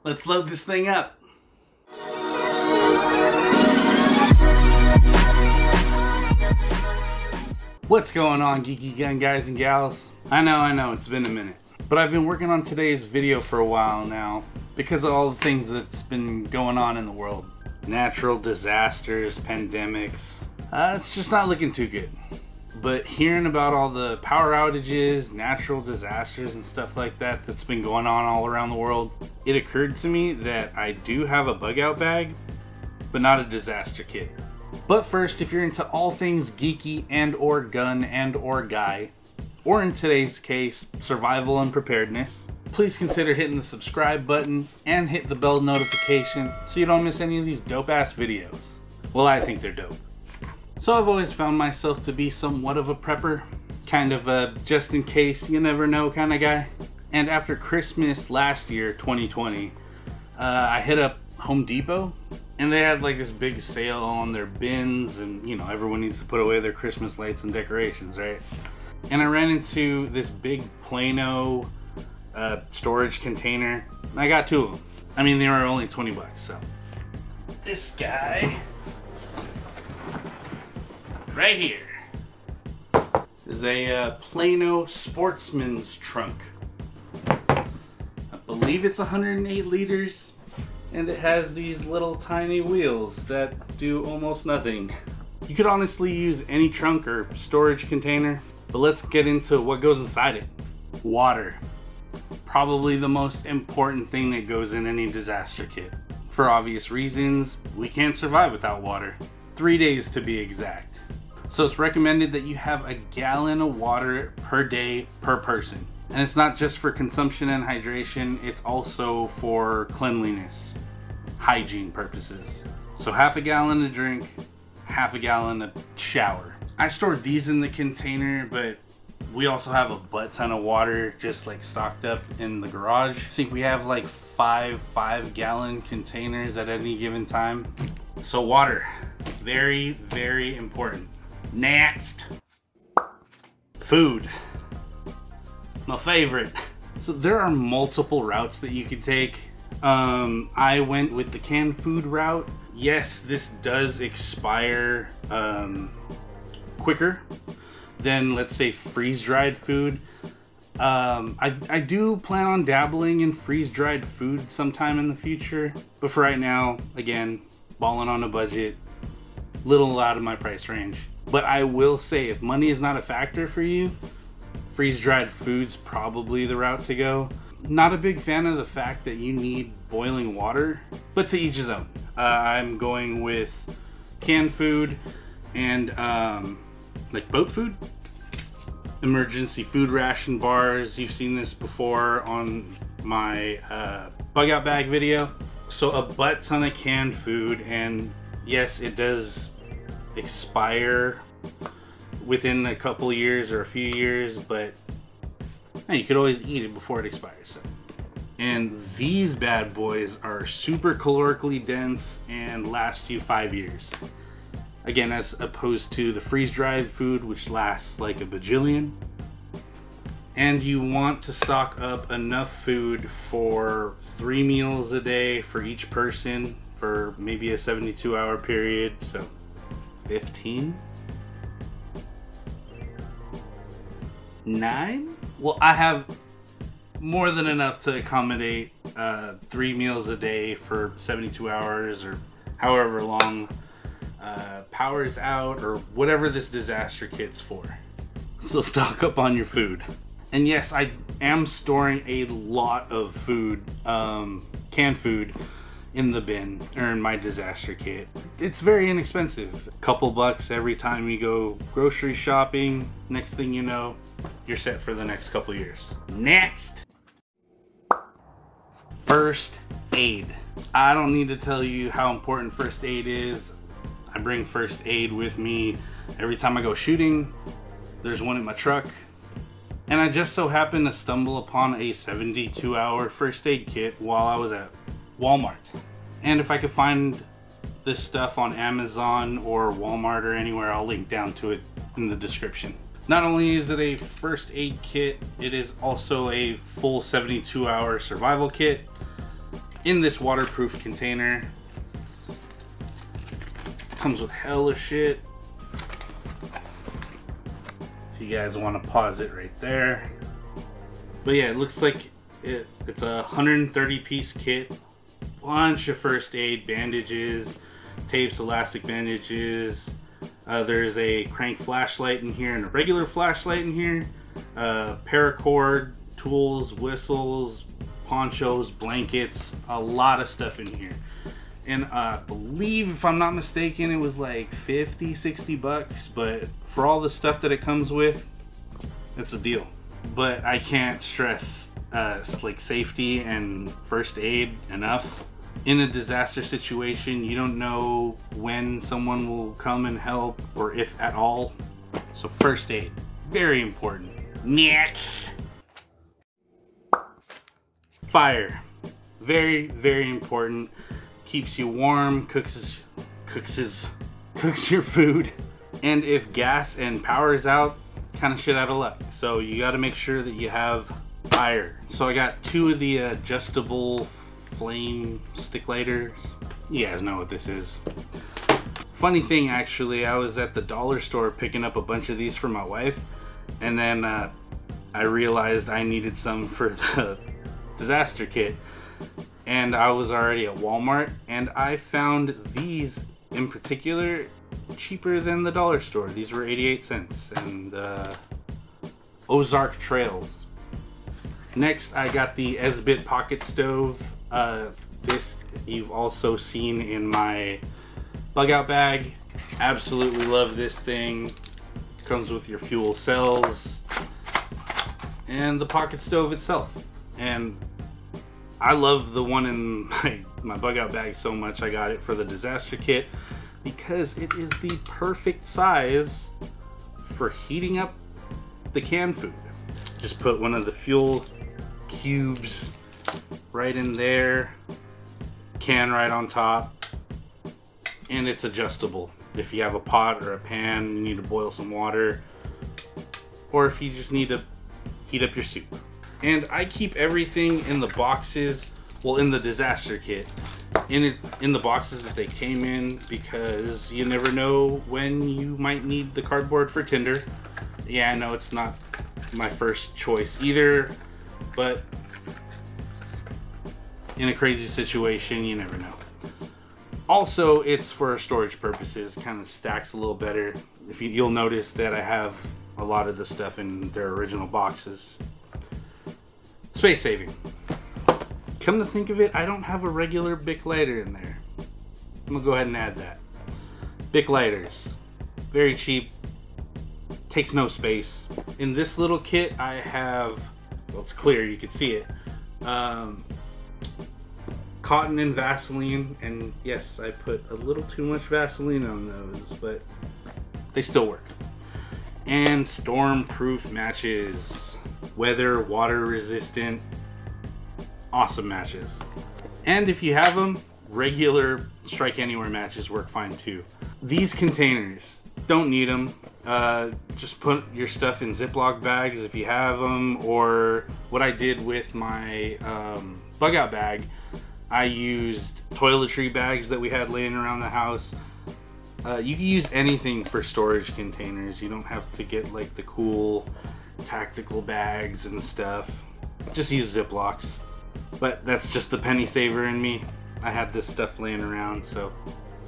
Let's load this thing up. What's going on, Geeky Gun guys and gals? I know, it's been a minute. But I've been working on today's video for a while now because of all the things that's been going on in the world. Natural disasters, pandemics. It's just not looking too good. But hearing about all the power outages, natural disasters and stuff like that that's been going on all around the world, it occurred to me that I do have a bug out bag, but not a disaster kit. But first, if you're into all things geeky and or gun and or guy, or in today's case, survival and preparedness, please consider hitting the subscribe button and hit the bell notification so you don't miss any of these dope ass videos. Well, I think they're dope. So I've always found myself to be somewhat of a prepper, kind of a just in case you never know kind of guy. And after Christmas last year, 2020, I hit up Home Depot and they had like this big sale on their bins, and you know, everyone needs to put away their Christmas lights and decorations, right? And I ran into this big Plano storage container. I got two of them. I mean, they were only 20 bucks, so. This guy right here is a Plano Sportsman's trunk. I believe it's 108 liters, and it has these little tiny wheels that do almost nothing. You could honestly use any trunk or storage container, but let's get into what goes inside it. Water. Probably the most important thing that goes in any disaster kit. For obvious reasons, we can't survive without water. 3 days to be exact. So it's recommended that you have a gallon of water per day per person. And it's not just for consumption and hydration, it's also for cleanliness, hygiene purposes. So half a gallon to drink, half a gallon to shower. I store these in the container, but we also have a butt ton of water just like stocked up in the garage. I think we have like five gallon containers at any given time. So water, very, very important. Next, food. My favorite. So there are multiple routes that you could take. I went with the canned food route. Yes, this does expire quicker than, let's say, freeze-dried food. I do plan on dabbling in freeze-dried food sometime in the future, but for right now, again, balling on a budget, little out of my price range. But I will say, if money is not a factor for you, freeze-dried food's probably the route to go. Not a big fan of the fact that you need boiling water, but to each his own. I'm going with canned food and like boat food. Emergency food ration bars. You've seen this before on my bug out bag video. So a butt ton of canned food, and yes, it does expire within a couple of years or a few years, but hey, you could always eat it before it expires. So. And these bad boys are super calorically dense and last you 5 years. Again, as opposed to the freeze-dried food, which lasts like a bajillion. And you want to stock up enough food for 3 meals a day for each person for maybe a 72-hour period. So 15? 9? Well, I have more than enough to accommodate 3 meals a day for 72 hours or however long power's out or whatever this disaster kit's for. So stock up on your food. And yes, I am storing a lot of food, canned food, in the bin or in my disaster kit. It's very inexpensive. A couple bucks every time you go grocery shopping. Next thing you know, you're set for the next couple years. Next, first aid. I don't need to tell you how important first aid is. I bring first aid with me every time I go shooting. There's one in my truck. And I just so happened to stumble upon a 72-hour first aid kit while I was at Walmart. And if I could find this stuff on Amazon or Walmart or anywhere, I'll link down to it in the description. Not only is it a first aid kit, it is also a full 72-hour survival kit. in this waterproof container. Comes with hella shit. If you guys want to pause it right there. But yeah, it looks like it's a 130 piece kit. Bunch of first aid, bandages, tapes, elastic bandages. There's a crank flashlight in here and a regular flashlight in here. Paracord, tools, whistles, ponchos, blankets, a lot of stuff in here. And I believe, if I'm not mistaken, it was like 50, 60 bucks. But for all the stuff that it comes with, it's a deal. But I can't stress like safety and first aid enough. In a disaster situation, you don't know when someone will come and help, or if at all. So first aid, very important. Next. Fire, very, very important. Keeps you warm, cooks your food. And if gas and power is out, kind of shit out of luck. So you got to make sure that you have fire. So I got 2 of the adjustable flame stick lighters. You guys know what this is. Funny thing, actually, I was at the dollar store picking up a bunch of these for my wife, and then I realized I needed some for the disaster kit, and I was already at Walmart, and I found these in particular cheaper than the dollar store. These were 88 cents, and Ozark Trails. Next, I got the Esbit pocket stove. This you've also seen in my bug out bag. Absolutely love this thing. Comes with your fuel cells and the pocket stove itself. And I love the one in my bug out bag so much. I got it for the disaster kit because it is the perfect size for heating up the canned food. Just put one of the fuel cubes right in there, can right on top, and it's adjustable. If you have a pot or a pan, you need to boil some water, or if you just need to heat up your soup. And I keep everything in the boxes, well, in the disaster kit, in the boxes that they came in, because you never know when you might need the cardboard for tinder. Yeah, I know it's not my first choice either, but in a crazy situation, you never know. Also, it's for storage purposes, kind of stacks a little better. You'll notice that I have a lot of the stuff in their original boxes. Space saving. Come to think of it, I don't have a regular Bic lighter in there. I'm gonna go ahead and add that. Bic lighters, very cheap, takes no space. In this little kit, I have, well, it's clear, you can see it. Cotton and Vaseline, and yes, I put a little too much Vaseline on those, but they still work. And storm-proof matches, weather, water resistant, awesome matches. And if you have them, regular strike anywhere matches work fine too. These containers, don't need them. Just put your stuff in Ziploc bags if you have them, or what I did with my bug out bag, I used toiletry bags that we had laying around the house. You can use anything for storage containers. You don't have to get like the cool tactical bags and stuff. Just use Ziplocs. But that's just the penny saver in me. I had this stuff laying around, so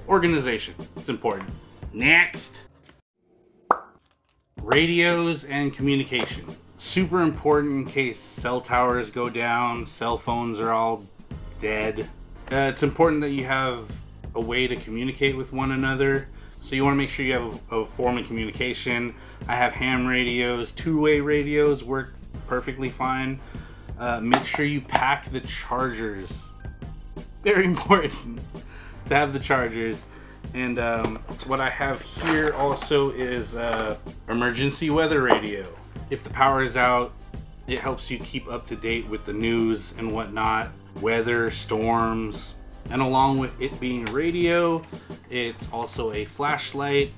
organization, it's important. Next, radios and communication. Super important in case cell towers go down, cell phones are all dead. It's important that you have a way to communicate with one another. So you want to make sure you have a form of communication. I have ham radios, two-way radios work perfectly fine. Make sure you pack the chargers. Very important to have the chargers. And what I have here also is emergency weather radio. If the power is out, it helps you keep up to date with the news and whatnot, weather, storms. And along with it being a radio, it's also a flashlight,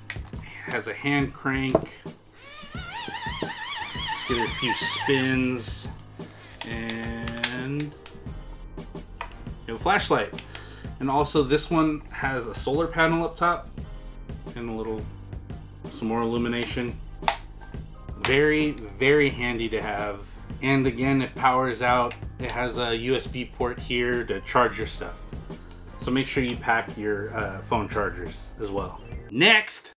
has a hand crank, give it a few spins, and flashlight. And also this one has a solar panel up top and some more illumination. Very, very handy to have. And again, if power is out, it has a USB port here to charge your stuff. So make sure you pack your phone chargers as well. Next,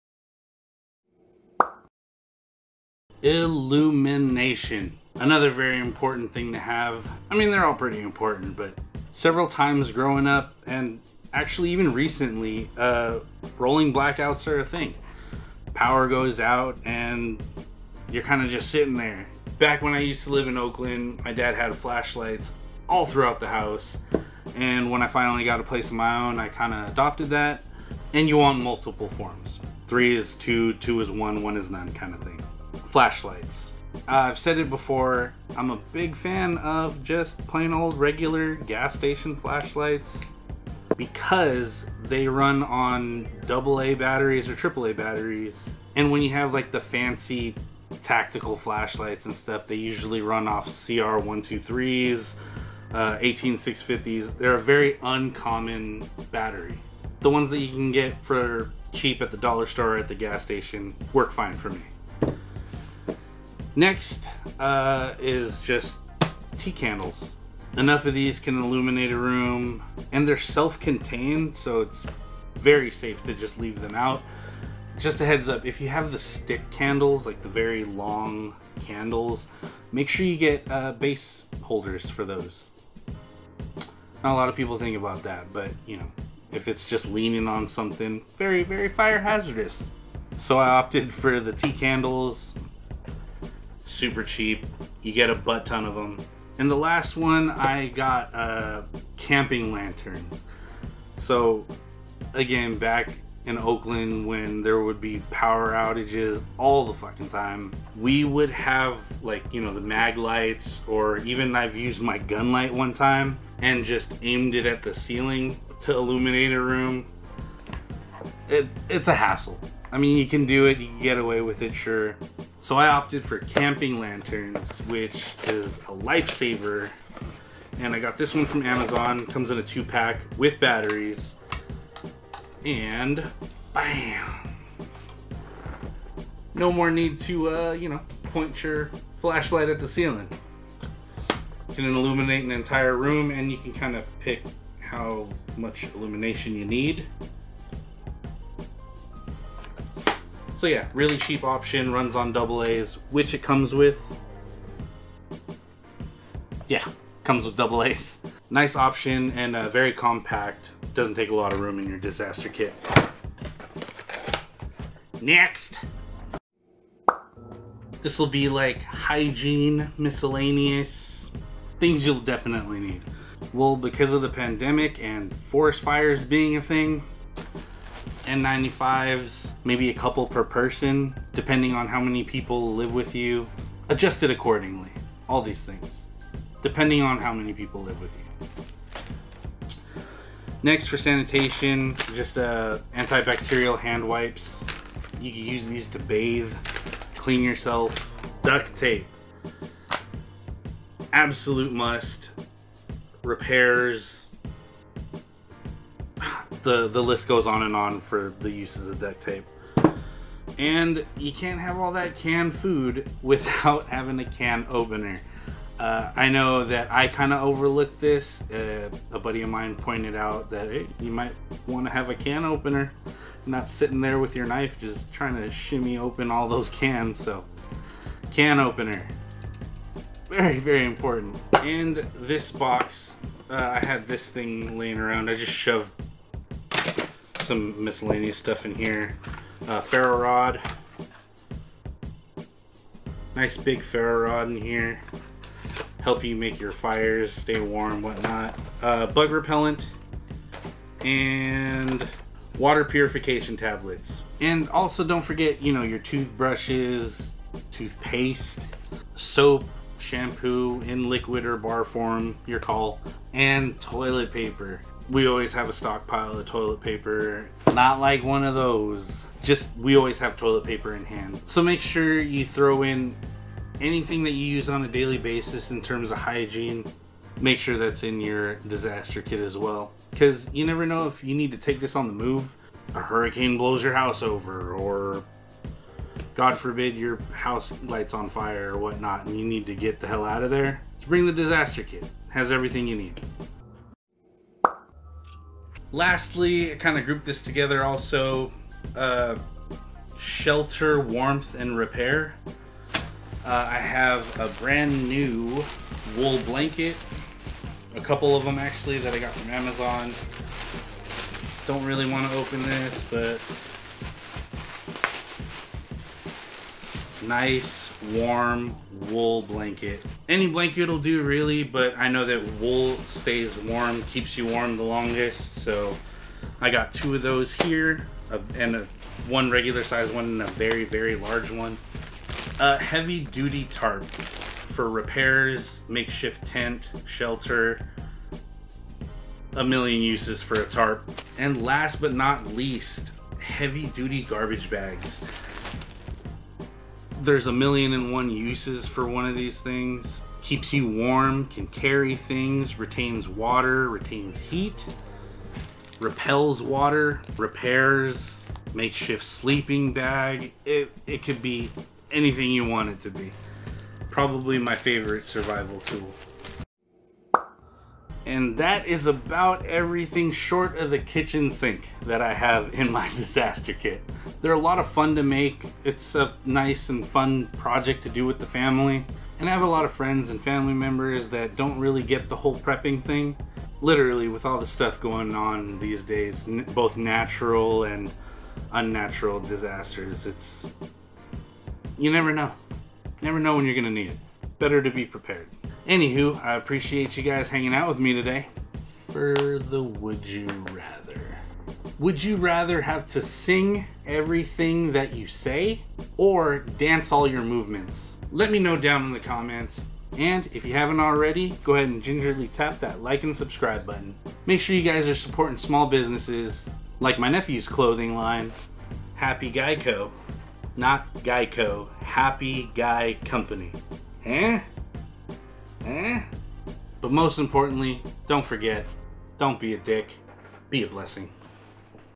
illumination. Another very important thing to have. I mean, they're all pretty important, but several times growing up, and actually even recently, rolling blackouts are a thing. Power goes out and you're kind of just sitting there. Back when I used to live in Oakland, my dad had flashlights all throughout the house. And when I finally got a place of my own, I kind of adopted that. And you want multiple forms. 3 is 2, 2 is 1, 1 is none kind of thing. Flashlights. I've said it before, I'm a big fan of just plain old regular gas station flashlights because they run on AA batteries or AAA batteries. And when you have like the fancy tactical flashlights and stuff, they usually run off CR123s, 18650s. They're a very uncommon battery. The ones that you can get for cheap at the dollar store or at the gas station work fine for me. Next is just tea candles. Enough of these can illuminate a room, and they're self-contained, so it's very safe to just leave them out. Just a heads up, if you have the stick candles, like the very long candles, make sure you get base holders for those. Not a lot of people think about that, but you know, if it's just leaning on something, very, very fire hazardous. So I opted for the tea candles. Super cheap. You get a butt ton of them. And the last one, I got camping lanterns. So again, back in Oakland when there would be power outages all the fucking time, we would have, like, you know, the mag lights, or even I've used my gun light one time and just aimed it at the ceiling to illuminate a room. It's a hassle. I mean, you can do it, you can get away with it, sure. So I opted for camping lanterns, which is a lifesaver. And I got this one from Amazon. Comes in a 2-pack with batteries. And bam! No more need to, you know, point your flashlight at the ceiling. You can illuminate an entire room, and you can kind of pick how much illumination you need. So yeah, really cheap option, runs on AA's, which it comes with. Yeah, comes with AA's. Nice option and very compact. Doesn't take a lot of room in your disaster kit. Next! This will be like hygiene, miscellaneous, things you'll definitely need. Well, because of the pandemic and forest fires being a thing, N95s, maybe a couple per person, depending on how many people live with you. Adjust it accordingly. All these things, depending on how many people live with you. Next, for sanitation, just antibacterial hand wipes. You can use these to bathe, clean yourself. Duct tape, absolute must. Repairs. The list goes on and on for the uses of duct tape. And you can't have all that canned food without having a can opener. I know that I kind of overlooked this. A buddy of mine pointed out that, hey, you might want to have a can opener, not sitting there with your knife just trying to shimmy open all those cans. So can opener, very, very important. And this box, I had this thing laying around. I just shoved some miscellaneous stuff in here. Ferro rod, nice big ferro rod in here, help you make your fires stay warm, whatnot. Bug repellent and water purification tablets. And also don't forget, you know, your toothbrushes, toothpaste, soap, shampoo in liquid or bar form, your call, and toilet paper. We always have a stockpile of toilet paper. Not like one of those. Just, we always have toilet paper in hand. So make sure you throw in anything that you use on a daily basis in terms of hygiene. make sure that's in your disaster kit as well. Because you never know if you need to take this on the move. A hurricane blows your house over, or God forbid your house lights on fire or whatnot, and you need to get the hell out of there. Just bring the disaster kit. It has everything you need. Lastly, I kind of grouped this together also. Shelter, warmth, and repair. I have a brand new wool blanket. A couple of them actually that I got from Amazon. Don't really want to open this, but nice warm wool blanket. Any blanket will do really, but I know that wool stays warm, keeps you warm the longest, so I got 2 of those here, and one regular size one and a very, very large one. Heavy duty tarp for repairs, makeshift tent, shelter, a million uses for a tarp. And last but not least, heavy duty garbage bags. There's 1,000,001 uses for one of these things. Keeps you warm, can carry things, retains water, retains heat, repels water, repairs, makeshift sleeping bag. It could be anything you want it to be. Probably my favorite survival tool. And that is about everything short of the kitchen sink that I have in my disaster kit. They're a lot of fun to make. It's a nice and fun project to do with the family. And I have a lot of friends and family members that don't really get the whole prepping thing. Literally, with all the stuff going on these days, both natural and unnatural disasters, you never know. Never know when you're gonna need it. Better to be prepared. Anywho, I appreciate you guys hanging out with me today for the Would You Rather. Would you rather have to sing everything that you say or dance all your movements? Let me know down in the comments. And if you haven't already, go ahead and gingerly tap that like and subscribe button. Make sure you guys are supporting small businesses like my nephew's clothing line, Happy Guy Co. Not Geico, Happy Guy Company. But most importantly, don't forget, don't be a dick, be a blessing.